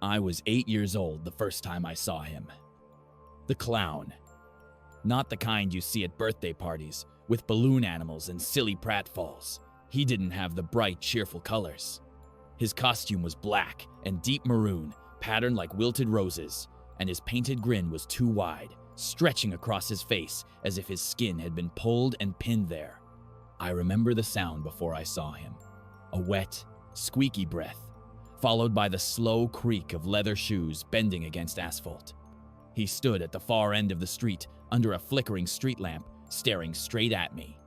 I was 8 years old the first time I saw him. The clown. Not the kind you see at birthday parties, with balloon animals and silly pratfalls. He didn't have the bright, cheerful colors. His costume was black and deep maroon, patterned like wilted roses, and his painted grin was too wide, stretching across his face as if his skin had been pulled and pinned there. I remember the sound before I saw him. A wet, squeaky breath, followed by the slow creak of leather shoes bending against asphalt. He stood at the far end of the street under a flickering street lamp, staring straight at me.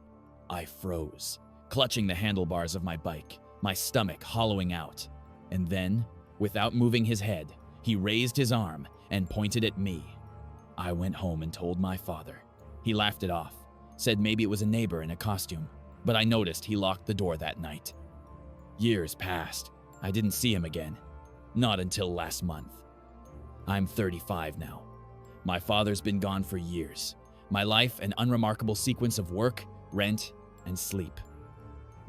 I froze, clutching the handlebars of my bike, my stomach hollowing out. And then, without moving his head, he raised his arm and pointed at me. I went home and told my father. He laughed it off, said maybe it was a neighbor in a costume, but I noticed he locked the door that night. Years passed. I didn't see him again. Not until last month. I'm 35 now. My father's been gone for years. My life an unremarkable sequence of work, rent, and sleep.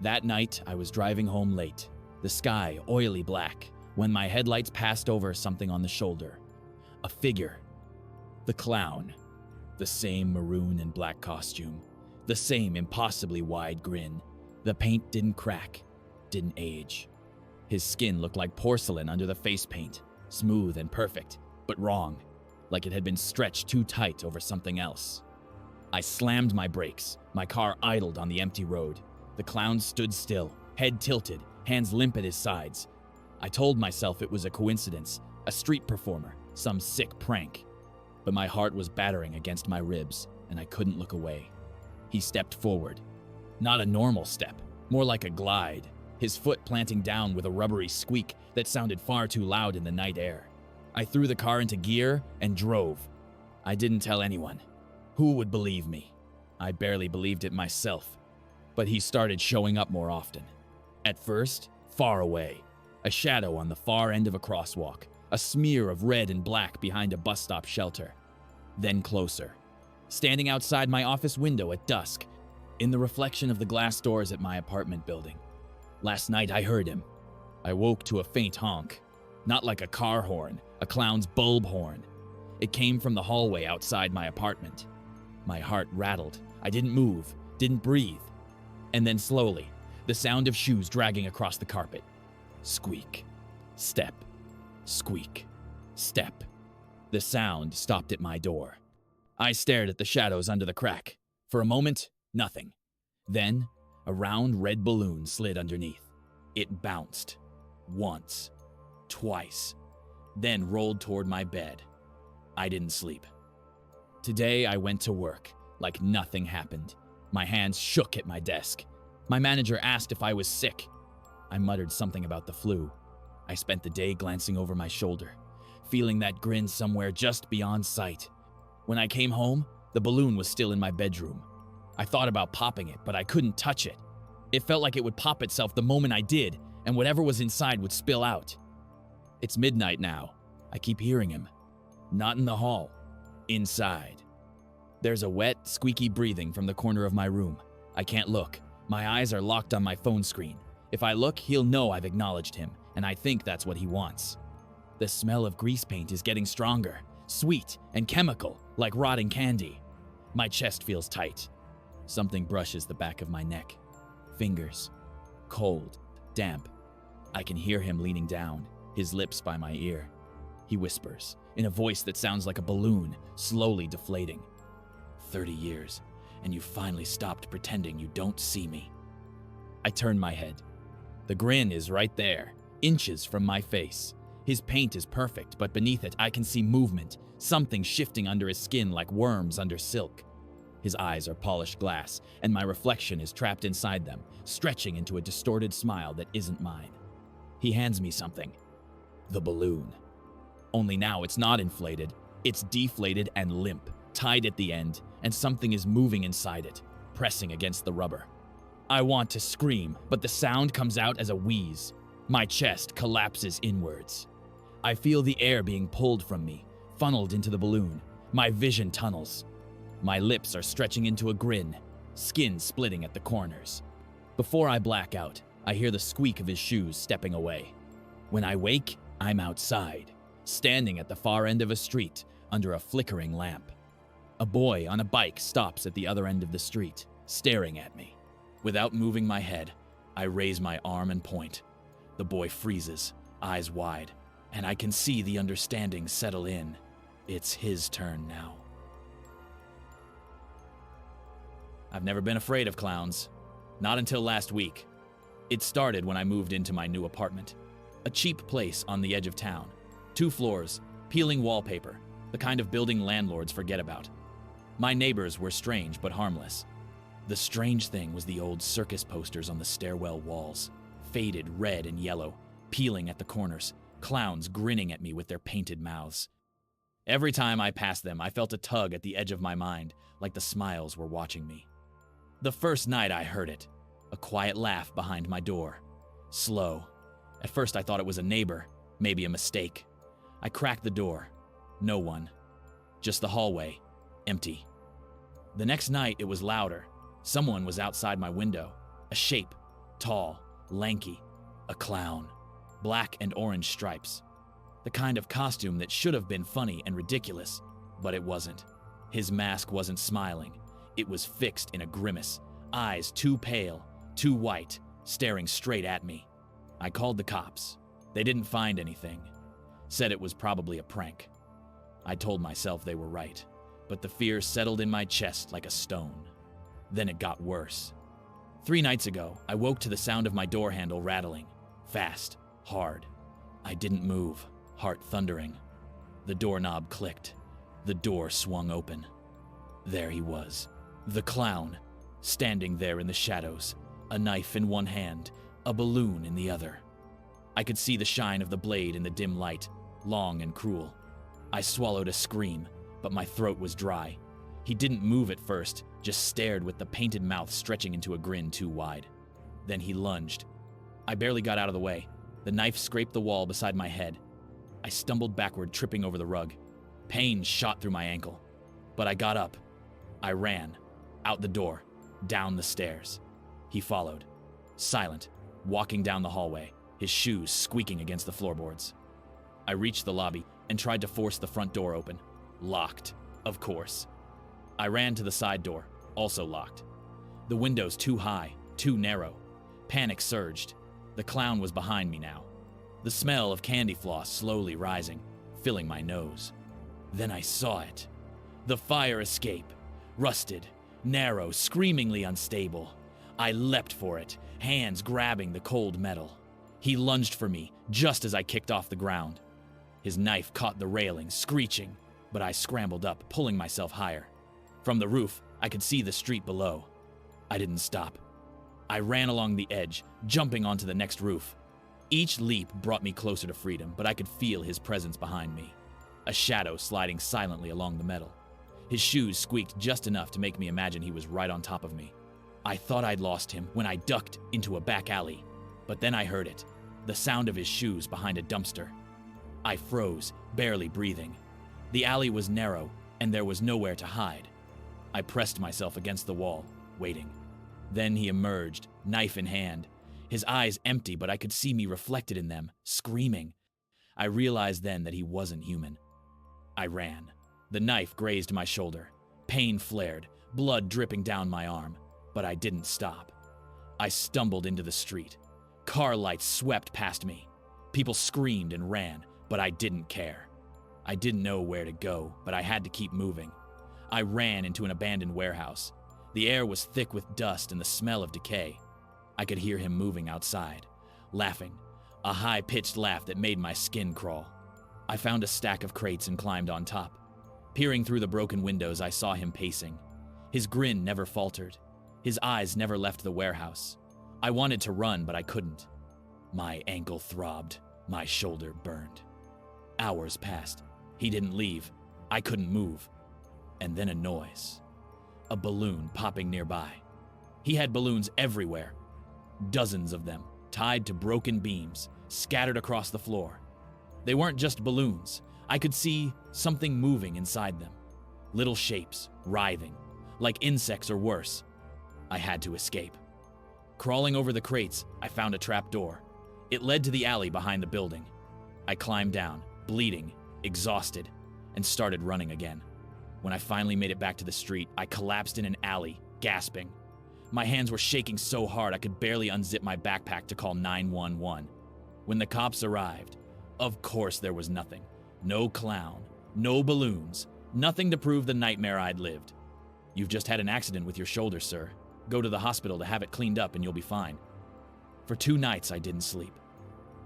That night, I was driving home late, the sky oily black, when my headlights passed over something on the shoulder. A figure. The clown. The same maroon and black costume. The same impossibly wide grin. The paint didn't crack, didn't age. His skin looked like porcelain under the face paint, smooth and perfect, but wrong, like it had been stretched too tight over something else. I slammed my brakes. My car idled on the empty road. The clown stood still, head tilted, hands limp at his sides. I told myself it was a coincidence, a street performer, some sick prank. But my heart was battering against my ribs, and I couldn't look away. He stepped forward. Not a normal step, more like a glide, his foot planting down with a rubbery squeak that sounded far too loud in the night air. I threw the car into gear and drove. I didn't tell anyone. Who would believe me? I barely believed it myself. But he started showing up more often. At first, far away, a shadow on the far end of a crosswalk, a smear of red and black behind a bus stop shelter. Then closer, standing outside my office window at dusk, in the reflection of the glass doors at my apartment building. Last night I heard him. I woke to a faint honk, not like a car horn, a clown's bulb horn. It came from the hallway outside my apartment. My heart rattled. I didn't move, didn't breathe. And then slowly, the sound of shoes dragging across the carpet. Squeak, step, squeak, step. The sound stopped at my door. I stared at the shadows under the crack. For a moment, nothing. Then, a round red balloon slid underneath. It bounced. Once. Twice. Then rolled toward my bed. I didn't sleep. Today I went to work, like nothing happened. My hands shook at my desk. My manager asked if I was sick. I muttered something about the flu. I spent the day glancing over my shoulder, feeling that grin somewhere just beyond sight. When I came home, the balloon was still in my bedroom. I thought about popping it, but I couldn't touch it. It felt like it would pop itself the moment I did, and whatever was inside would spill out. It's midnight now. I keep hearing him. Not in the hall. Inside. There's a wet, squeaky breathing from the corner of my room. I can't look. My eyes are locked on my phone screen. If I look, he'll know I've acknowledged him, and I think that's what he wants. The smell of grease paint is getting stronger, sweet and chemical, like rotting candy. My chest feels tight. Something brushes the back of my neck. Fingers. Cold. Damp. I can hear him leaning down, his lips by my ear. He whispers, in a voice that sounds like a balloon, slowly deflating. 30 years, and you finally stopped pretending you don't see me. I turn my head. The grin is right there, inches from my face. His paint is perfect, but beneath it I can see movement, something shifting under his skin like worms under silk. His eyes are polished glass, and my reflection is trapped inside them, stretching into a distorted smile that isn't mine. He hands me something. The balloon. Only now it's not inflated, it's deflated and limp, tied at the end, and something is moving inside it, pressing against the rubber. I want to scream, but the sound comes out as a wheeze. My chest collapses inwards. I feel the air being pulled from me, funneled into the balloon. My vision tunnels. My lips are stretching into a grin, skin splitting at the corners. Before I black out, I hear the squeak of his shoes stepping away. When I wake, I'm outside, standing at the far end of a street under a flickering lamp. A boy on a bike stops at the other end of the street, staring at me. Without moving my head, I raise my arm and point. The boy freezes, eyes wide, and I can see the understanding settle in. It's his turn now. I've never been afraid of clowns. Not until last week. It started when I moved into my new apartment. A cheap place on the edge of town. 2 floors, peeling wallpaper, the kind of building landlords forget about. My neighbors were strange but harmless. The strange thing was the old circus posters on the stairwell walls, faded red and yellow, peeling at the corners, clowns grinning at me with their painted mouths. Every time I passed them, I felt a tug at the edge of my mind, like the smiles were watching me. The first night I heard it, a quiet laugh behind my door. Slow. At first I thought it was a neighbor, maybe a mistake. I cracked the door. No one. Just the hallway, empty. The next night it was louder. Someone was outside my window. A shape, tall, lanky, a clown. Black and orange stripes. The kind of costume that should have been funny and ridiculous, but it wasn't. His mask wasn't smiling. It was fixed in a grimace, eyes too pale, too white, staring straight at me. I called the cops. They didn't find anything. Said it was probably a prank. I told myself they were right, but the fear settled in my chest like a stone. Then it got worse. 3 nights ago, I woke to the sound of my door handle rattling. Fast, hard. I didn't move, heart thundering. The doorknob clicked. The door swung open. There he was, the clown, standing there in the shadows, a knife in one hand, a balloon in the other. I could see the shine of the blade in the dim light, long and cruel. I swallowed a scream, but my throat was dry. He didn't move at first, just stared with the painted mouth stretching into a grin too wide. Then he lunged. I barely got out of the way. The knife scraped the wall beside my head. I stumbled backward, tripping over the rug. Pain shot through my ankle. But I got up. I ran. Out the door. Down the stairs. He followed. Silent, walking down the hallway, his shoes squeaking against the floorboards. I reached the lobby and tried to force the front door open. Locked, of course. I ran to the side door, also locked. The windows too high, too narrow. Panic surged. The clown was behind me now. The smell of candy floss slowly rising, filling my nose. Then I saw it. The fire escape. Rusted, narrow, screamingly unstable. I leapt for it, hands grabbing the cold metal. He lunged for me just as I kicked off the ground. His knife caught the railing, screeching, but I scrambled up, pulling myself higher. From the roof, I could see the street below. I didn't stop. I ran along the edge, jumping onto the next roof. Each leap brought me closer to freedom, but I could feel his presence behind me. A shadow sliding silently along the metal. His shoes squeaked just enough to make me imagine he was right on top of me. I thought I'd lost him when I ducked into a back alley, but then I heard it, the sound of his shoes behind a dumpster. I froze, barely breathing. The alley was narrow, and there was nowhere to hide. I pressed myself against the wall, waiting. Then he emerged, knife in hand. His eyes empty, but I could see me reflected in them, screaming. I realized then that he wasn't human. I ran. The knife grazed my shoulder. Pain flared, blood dripping down my arm, but I didn't stop. I stumbled into the street. Car lights swept past me. People screamed and ran, but I didn't care. I didn't know where to go, but I had to keep moving. I ran into an abandoned warehouse. The air was thick with dust and the smell of decay. I could hear him moving outside, laughing, a high-pitched laugh that made my skin crawl. I found a stack of crates and climbed on top. Peering through the broken windows, I saw him pacing. His grin never faltered. His eyes never left the warehouse. I wanted to run, but I couldn't. My ankle throbbed. My shoulder burned. Hours passed. He didn't leave. I couldn't move. And then a noise. A balloon popping nearby. He had balloons everywhere. Dozens of them, tied to broken beams, scattered across the floor. They weren't just balloons. I could see something moving inside them. Little shapes, writhing, like insects or worse. I had to escape. Crawling over the crates, I found a trap door. It led to the alley behind the building. I climbed down, bleeding, exhausted, and started running again. When I finally made it back to the street, I collapsed in an alley, gasping. My hands were shaking so hard I could barely unzip my backpack to call 911. When the cops arrived, of course there was nothing. No clown, no balloons, nothing to prove the nightmare I'd lived. "You've just had an accident with your shoulder, sir. Go to the hospital to have it cleaned up and you'll be fine." For 2 nights I didn't sleep.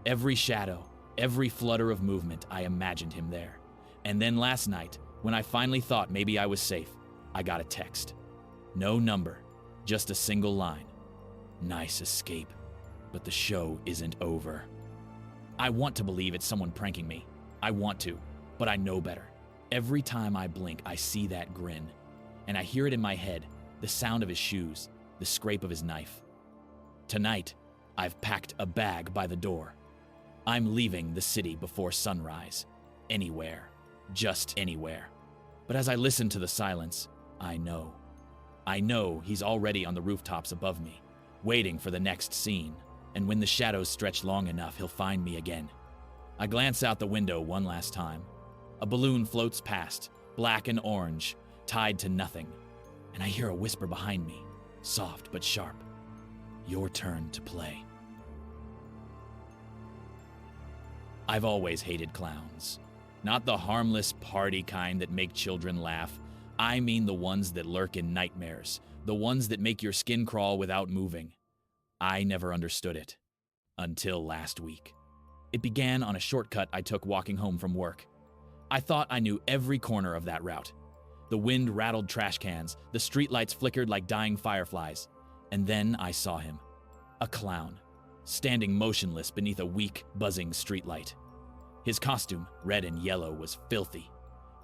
Every shadow, every flutter of movement, I imagined him there. And then last night, when I finally thought maybe I was safe, I got a text. No number, just a single line. "Nice escape, but the show isn't over." I want to believe it's someone pranking me. I want to, but I know better. Every time I blink, I see that grin. And I hear it in my head, the sound of his shoes, the scrape of his knife. Tonight, I've packed a bag by the door. I'm leaving the city before sunrise. Anywhere. Just anywhere. But as I listen to the silence, I know he's already on the rooftops above me, waiting for the next scene. And when the shadows stretch long enough, he'll find me again. I glance out the window one last time. A balloon floats past, black and orange, tied to nothing. And I hear a whisper behind me, soft but sharp. "Your turn to play." I've always hated clowns. Not the harmless party kind that make children laugh. I mean the ones that lurk in nightmares, the ones that make your skin crawl without moving. I never understood it. Until last week. It began on a shortcut I took walking home from work. I thought I knew every corner of that route. The wind rattled trash cans, the streetlights flickered like dying fireflies. And then I saw him. A clown, standing motionless beneath a weak, buzzing streetlight. His costume, red and yellow, was filthy,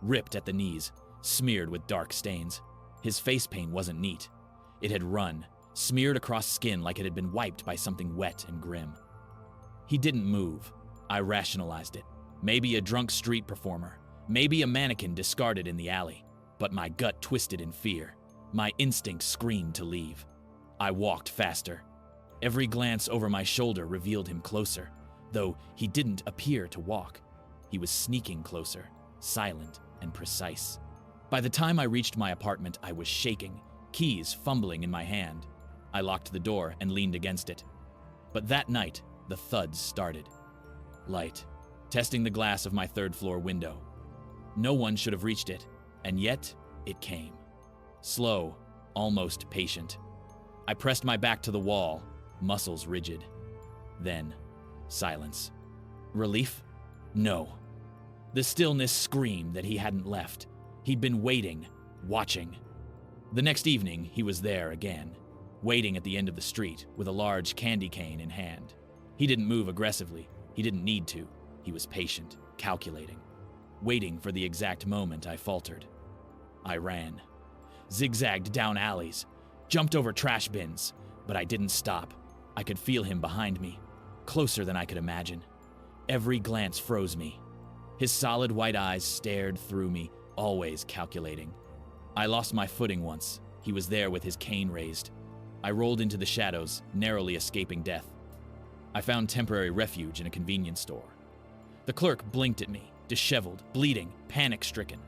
ripped at the knees, smeared with dark stains. His face paint wasn't neat. It had run, smeared across skin like it had been wiped by something wet and grim. He didn't move. I rationalized it. Maybe a drunk street performer. Maybe a mannequin discarded in the alley. But my gut twisted in fear. My instinct screamed to leave. I walked faster. Every glance over my shoulder revealed him closer, though he didn't appear to walk. He was sneaking closer, silent and precise. By the time I reached my apartment, I was shaking, keys fumbling in my hand. I locked the door and leaned against it. But that night, the thuds started. Light, testing the glass of my third-floor window. No one should have reached it, and yet it came. Slow, almost patient. I pressed my back to the wall, muscles rigid. Then, silence. Relief? No. The stillness screamed that he hadn't left. He'd been waiting, watching. The next evening, he was there again, waiting at the end of the street with a large candy cane in hand. He didn't move aggressively. He didn't need to. He was patient, calculating, waiting for the exact moment I faltered. I ran, zigzagged down alleys, jumped over trash bins, but I didn't stop. I could feel him behind me, closer than I could imagine. Every glance froze me. His solid white eyes stared through me, always calculating. I lost my footing once. He was there with his cane raised. I rolled into the shadows, narrowly escaping death. I found temporary refuge in a convenience store. The clerk blinked at me, disheveled, bleeding, panic-stricken.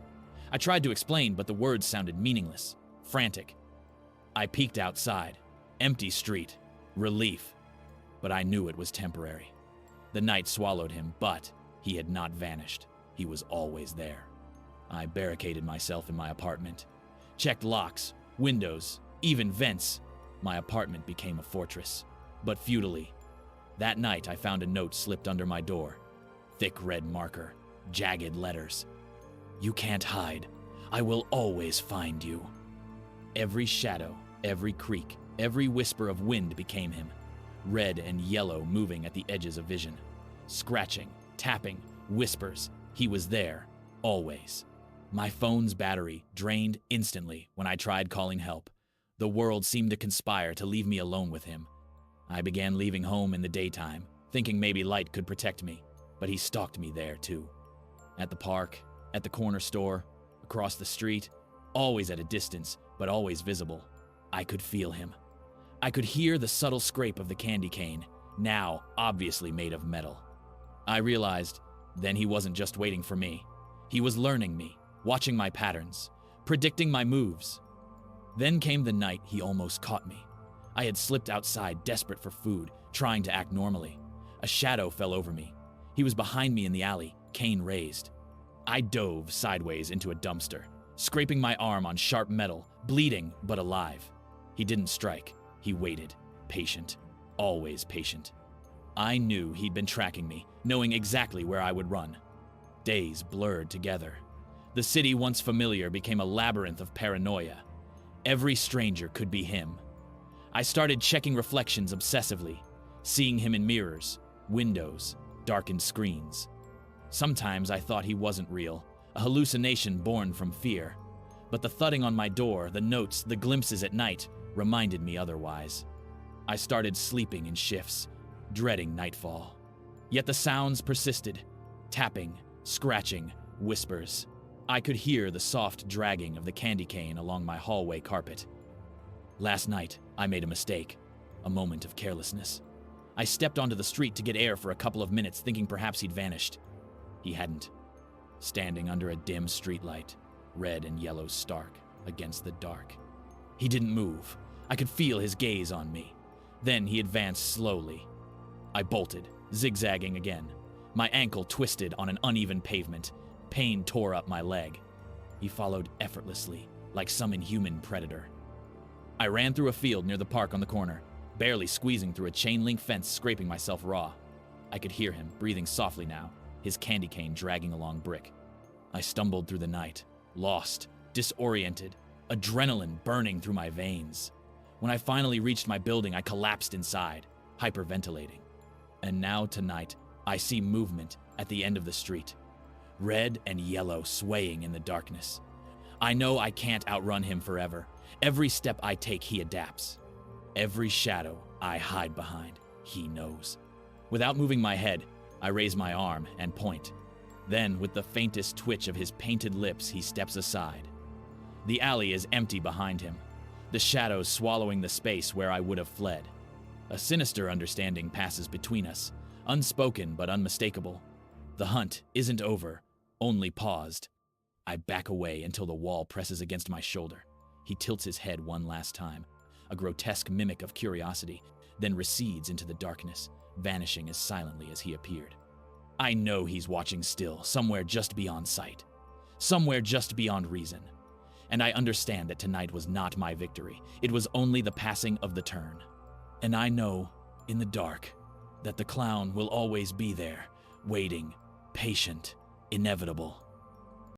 I tried to explain, but the words sounded meaningless, frantic. I peeked outside. Empty street. Relief. But I knew it was temporary. The night swallowed him, but he had not vanished. He was always there. I barricaded myself in my apartment, checked locks, windows, even vents. My apartment became a fortress, but futilely. That night, I found a note slipped under my door. Thick red marker, jagged letters. "You can't hide. I will always find you." Every shadow, every creak, every whisper of wind became him. Red and yellow moving at the edges of vision. Scratching, tapping, whispers. He was there, always. My phone's battery drained instantly when I tried calling help. The world seemed to conspire to leave me alone with him. I began leaving home in the daytime, thinking maybe light could protect me, but he stalked me there too. At the park, at the corner store, across the street, always at a distance, but always visible. I could feel him. I could hear the subtle scrape of the candy cane, now obviously made of metal. I realized then he wasn't just waiting for me. He was learning me, watching my patterns, predicting my moves. Then came the night he almost caught me. I had slipped outside, desperate for food, trying to act normally. A shadow fell over me. He was behind me in the alley, cane raised. I dove sideways into a dumpster, scraping my arm on sharp metal, bleeding but alive. He didn't strike. He waited, patient, always patient. I knew he'd been tracking me, knowing exactly where I would run. Days blurred together. The city, once familiar, became a labyrinth of paranoia. Every stranger could be him. I started checking reflections obsessively, seeing him in mirrors, windows, darkened screens. Sometimes I thought he wasn't real, a hallucination born from fear. But the thudding on my door, the notes, the glimpses at night reminded me otherwise. I started sleeping in shifts, dreading nightfall. Yet the sounds persisted, tapping, scratching, whispers. I could hear the soft dragging of the candy cane along my hallway carpet. Last night, I made a mistake, a moment of carelessness. I stepped onto the street to get air for a couple of minutes, thinking perhaps he'd vanished. He hadn't. Standing under a dim streetlight, red and yellow stark against the dark. He didn't move. I could feel his gaze on me. Then he advanced slowly. I bolted, zigzagging again. My ankle twisted on an uneven pavement. Pain tore up my leg. He followed effortlessly, like some inhuman predator. I ran through a field near the park on the corner, barely squeezing through a chain-link fence, scraping myself raw. I could hear him, breathing softly now, his candy cane dragging along brick. I stumbled through the night, lost, disoriented, adrenaline burning through my veins. When I finally reached my building, I collapsed inside, hyperventilating. And now tonight, I see movement at the end of the street. Red and yellow swaying in the darkness. I know I can't outrun him forever. Every step I take, he adapts. Every shadow I hide behind, he knows. Without moving my head, I raise my arm and point. Then, with the faintest twitch of his painted lips, he steps aside. The alley is empty behind him, the shadows swallowing the space where I would have fled. A sinister understanding passes between us, unspoken but unmistakable. The hunt isn't over, only paused. I back away until the wall presses against my shoulder. He tilts his head one last time, a grotesque mimic of curiosity, then recedes into the darkness, vanishing as silently as he appeared. I know he's watching still, somewhere just beyond sight, somewhere just beyond reason. And I understand that tonight was not my victory. It was only the passing of the turn. And I know, in the dark, that the clown will always be there, waiting, patient, inevitable.